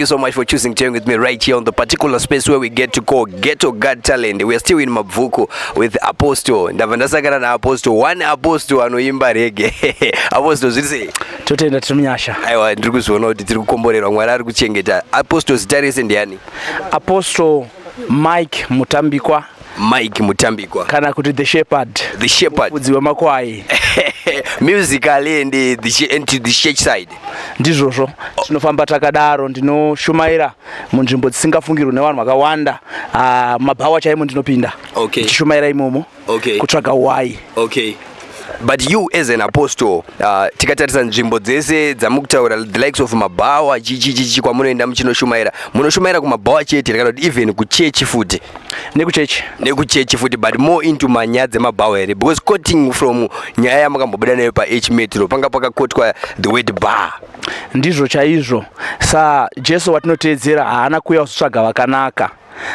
you so much for choosing to hang with me right here on the particular space where we get to call Ghetto God Talent. We are still in Mavuku with Apostle. Ndavandasakana na Apostle. One Apostle anoimba reggae. Apostle, zvirise? Totenda timunyasha. Aiwa, ndiri kuzoona kuti tiri kukomborerwa, Mwari ari kuchengeta. Apostle zita rese ndiani? Apostle Mike Mutambikwa. Mike Mutambikwa. Kana kuti The Shepherd. The Shepherd. Mufudzi wemakwai. Musically and the church side. Ndizvozvo tinofamba takadaro, ndinoshumaira munzvimbo dzisingafungirwi nevanhu vakawanda. Mabhawa chaimo ndinopinda. Okay. Tishumaira imomo. Okay. Kutsvaga wai. Okay. But you as an apostle, tikatarisa nzvimbo dzese dzamukutaura the likes of mabhawa chichi kwamunoenda muchinoshumaira, munoshumaira kumabhawa chete kana kuti even kuchechi futi? Nekuchechi futi, but more into manyaya dzemabhawa here, because quoting from nyaya yamakambobuda nayo paH Metro panga pakakotwa the word bar. Ndizvo chaizvo. Sa Jesu watinoteedzera haana kuuya kuzotsvaga vakanaka,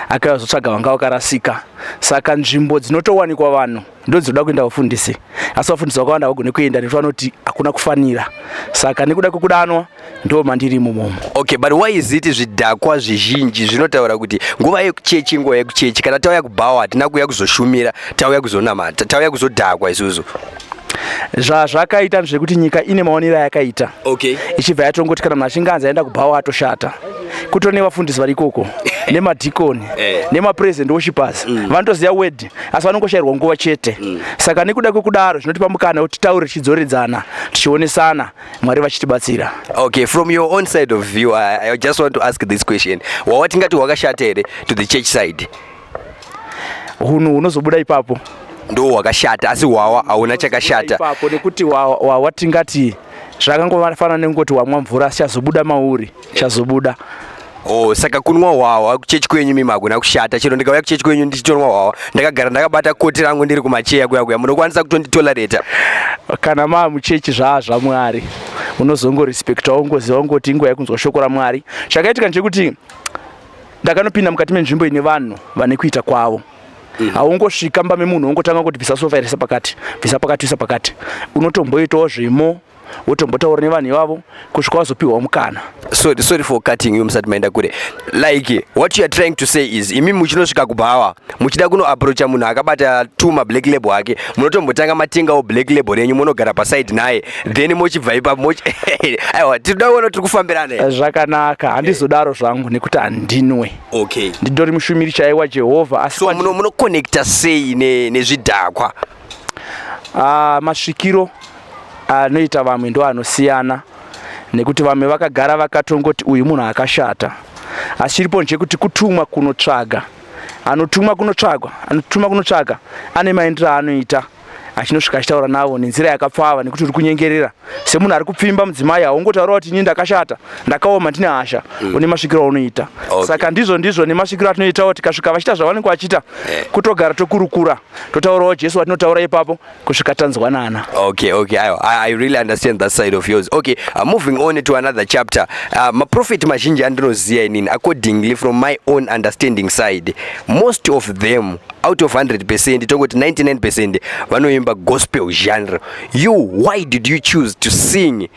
akauya kuzotsvaga vanga vakarasika. Saka nzvimbo dzinotowanikwa vanhu ndo dzinoda kuenda vafundisi, asi vafundisi vakawanda vagone kuenda nekuti vanoti hakuna kufanira. Saka nekuda kwekudanwa ndo mandiri mumomo. Okay, but why is it zvidhakwa zvizhinji zvinotaura kuti nguva yekuchechi nguva yekuchechi, kana tauya kubhawa hatina kuuya kuzoshumira, tauya kuzonamata, tauya kuzodhakwa isusu? Zvakaita zvekuti nyika ine maonero yakaita. Okay. Ichibva yatongoti kana munhu achinge anzi aenda kubhawa atoshata. Kuto nevafundisi vari ikoko, nemadhikoni, nemapresident worshipers, vanotoziva word asi vanongoshayirwa nguva chete. Saka nekuda kwekudaro zvinotipa mukana kuti taure tichidzoredzana, tichionesana, Mwari vachitibatsira. Okay, from your own side of view, I just want to ask this question. Wawatingati wakashata here to the church side? Hunhu hunozobuda ipapo ndo wakashata, asi wawa hauna chakashata. Ipapo nekuti wawa tingati zvakangofanana nengoti wamwa mvura chazobuda mauri, chazobuda. Oh, saka kunwa wawa kuchechi kwenyu mimi hakuna kushata. Chero ndikauya kuchechi kwenyu ndichitonwa wawa, ndakagara ndakabata koti rangu ndiri kumacheya kuya munokwanisa kutonditolereta. Kana muchechi zvaMwari unozongorespectawo, ungoziva ungoti inguva yekunzwa shoko raMwari. Chakaitika ndechekuti ndakanopinda mukati menzvimbo ine vanhu vane kuita kwavo. Haungosvika mbame munhu ungotanga kuti bvisa sofa irisa pakati, bvisa pakati, isa pakati. Unotomboitawo zvimo, wotombotaura nevanhu ivavo kusvika wazopiwa mukana. Sorry for cutting you, musati maenda kure. Like what you are trying to say is imi muchinosvika kubhawa muchida kuno approach munhu akabata tuma black label ake, munotombotanga matengawo black label renyu, munogara paside naye, then mochibva ipapo aiwa tinoda kuona tiri kufambirana. Zvakanaka, handizodaro zvangu nekuti handinwe. Okay. Ndidori mushumiri chaiwa Jehovha. Asi so munoconnecta sei nezvidhakwa? Masvikiro anoita vamwe ndo anosiyana, nekuti vamwe vakagara vakatongoti uyu munhu akashata, asi chiripo ndechekuti kutumwa kunotsvaga, anotumwa kunotsvaga ane maendero anoita, achinosvika achitaura navo nenzira yakapfava, nekuti uri kunyengerera semunhu ari kupfimba mudzimai. Haungotaura kuti inini ndakashata, ndakaoma, ndine hasha. Une masvikiro aunoita. Saka ndizvo nemasvikiro atinoitawo, tikasvika vachiita zvavanenge vachiita, kutogara tokurukura, totaurawo Jesu watinotaura ipapo kusvika tanzwanana. Okay, I really understand that side of yours. Okay, moving on to another chapter. Maprofit mazhinji andinoziya inini, accordingly from my own understanding side, most of them out of 100%, tongoti 99% vanoimba gospel genre. Why did you choose to sing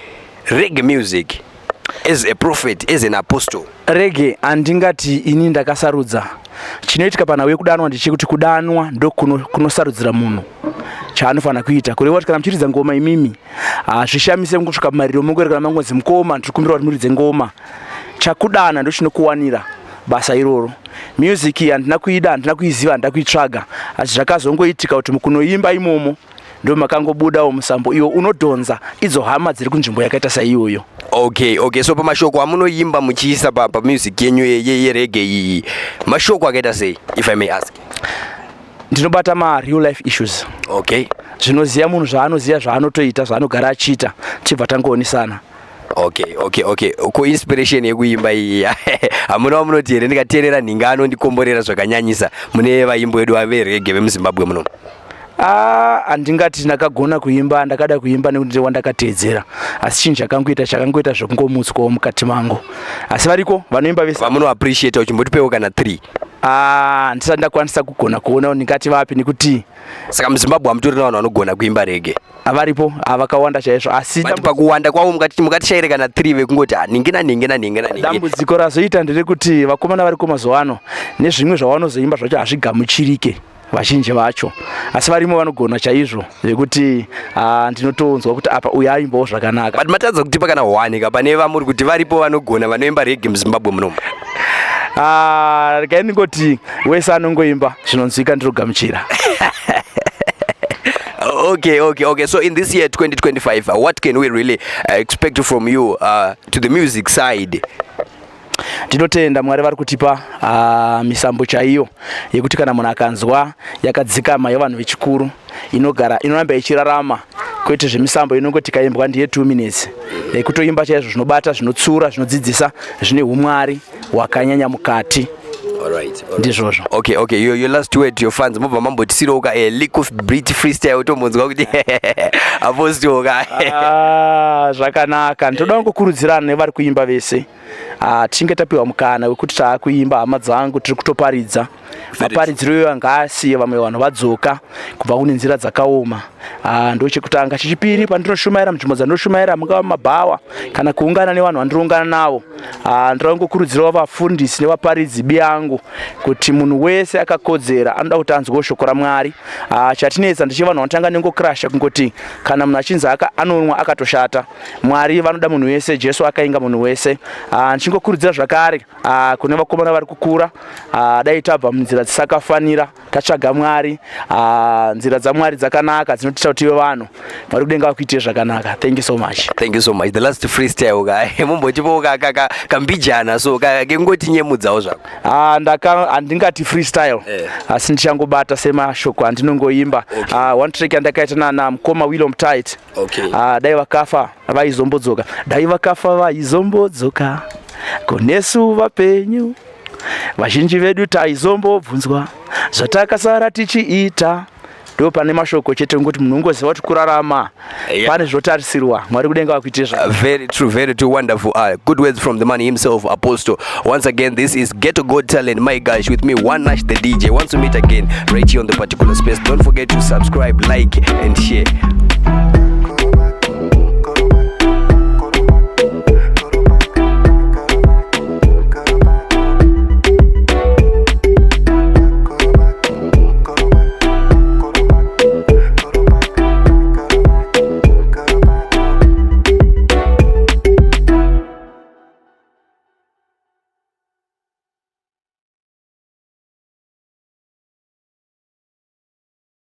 reggae music as a prophet, as an apostle? Reggae andingati ini ndakasarudza. Chinoitika panauye kudanwa ndechekuti kudanwa ndo kunosarudzira munhu chaanofanira kuita. Kureva kuti kana muchiridza ngoma imimi zvishamise kusvika mumariro mungoerekana mangonzi mukoma ndikumbira kuti muridze ngoma, chakudana ndo chinokuwanira basa iroro. Music handina kuida, handina kuiziva, handina kuitsvaga, asi zvakazongoitika kuti kunoimba imomo ndo makangobudawo musambo iwo unodhonza idzo hama dziri kunzvimbo yakaita saiyoyo. Okay, so pamashoko amunoimba muchiisa pa music yenyu yereggae iyi, mashoko akaita sei, if I may ask? Ndinobata real life issues. Okay. Zvinoziya munhu zvaanoziya, zvaanotoita, zvaanogara achiita, chibva tangoonesana. Okay. Ko inspiration yekuimba iyi hamuna munoti here ndikateerera nhinga anondikomborera zvakanyanyisa mune vaimbo vedu verege vemuZimbabwe muno? Handingati ndakagona kuimba, ndakada kuimba nekuti wandakateedzera, asi chinhu chakangoita zvokungomutswawo mukati mangu. Asi variko vanoimba vese. Vamuno appreciate uchimbotipewo kana 3? ndisati ndakwanisa kugona kuona ndingati vapi nekuti saka muZimbabwe hamutorina vanhu vanogona kuimba rege. Avaripo vakawanda chaizvo, asi pakuwanda kwavo mukati kana 3 vekungoti ningina. dambudziko razoita nderekuti vakomana variko mazuva ano nezvimwe zvavanozoimba zvacho hazvigamuchirike vazhinji vacho, asi varimo vanogona chaizvo zvekuti ndinotonzwa kuti apa uyu aimbawo zvakanaka. But matadza kutipa kana 1 pane vamuri kuti varipo vanogona vanoimba rege muZimbabwe munomu? Regai ndingoti wese anongoimba zvinonzwika ndirogamuchira. Okay. So in this year 2025, what can we really expect from you to the music side? Tinotenda Mwari vari kutipa misambo chaiyo yekuti kana munhu akanzwa yakadzikama yevanhu vechikuru inoramba ichirarama, kwete zvemisambo inongoti kaimbwa ndiye 2 minutes, kutoimba chaizvo zvinobata, zvinotsura, zvinodzidzisa, zvine umwari hwakanyanya mukati. Ndizvozvo. Okay. Your last word to your fans, mobva mambotisirauka a lick of Brit freestyle utombonzwa kuti apostoka. Zvakanaka, ndoda kungokurudzirana nevari kuimba vese. Tinge tapiwa mukana wekuti taakuimba, hama dzangu tiri kutoparidza. Maparidziro iyoyo ngaasiye vamwe vanhu vadzoka kubva kune nzira dzakaoma. Ndochekutanga. Chechipiri, pandinoshumaira munzvimbo dzandinoshumaira, mungava mabhawa kana kuungana nevanhu vandinoungana navo, ndoda kungokurudzirawo vafundisi nevaparidzi biangu kuti munhu wese akakodzera anoda kuti anzwewo shoko raMwari. Chatinetsa ndiche vanhu vanotanga nengokrasha kungoti kana munhu achinzi anonwa akatoshata. Mwari vanoda munhu wese, Jesu akainga munhu wese. Ndichingokurudzira zvakare kune vakomana vari kukura, dai tabva munzira dzisikafanira tatsvaga Mwari, nzira dzaMwari dzakanaka dzinotiita kuti ive vanhu vari kudenga vakuitire zvakanaka. Thank you so much. The last freestyle guy mumbotipo kambijana so kengoti nyemudzawo zvako. Handingati freestyle, asi ndichangobata semashoko andinongoimba. One track yandakaita namukoma William Tight, dai vakafa vaizombodzoka, dai vakafa vaizombodzoka kunesu vapenyu, vazhinji vedu taizombobvunzwa zvatakasara tichiita. Ndo pane mashoko chete ngoti munhu ungoziva kuti kurarama pane zvotarisirwa, Mwari kudenga vakuitire zvakanaka. Very true, wonderful. Good words from the man himself, Apostle. Once again, this is Ghetto God Talent, my guys, with me, One Nash the DJ. Once we meet again right here on the particular space, don't forget to subscribe, like and share.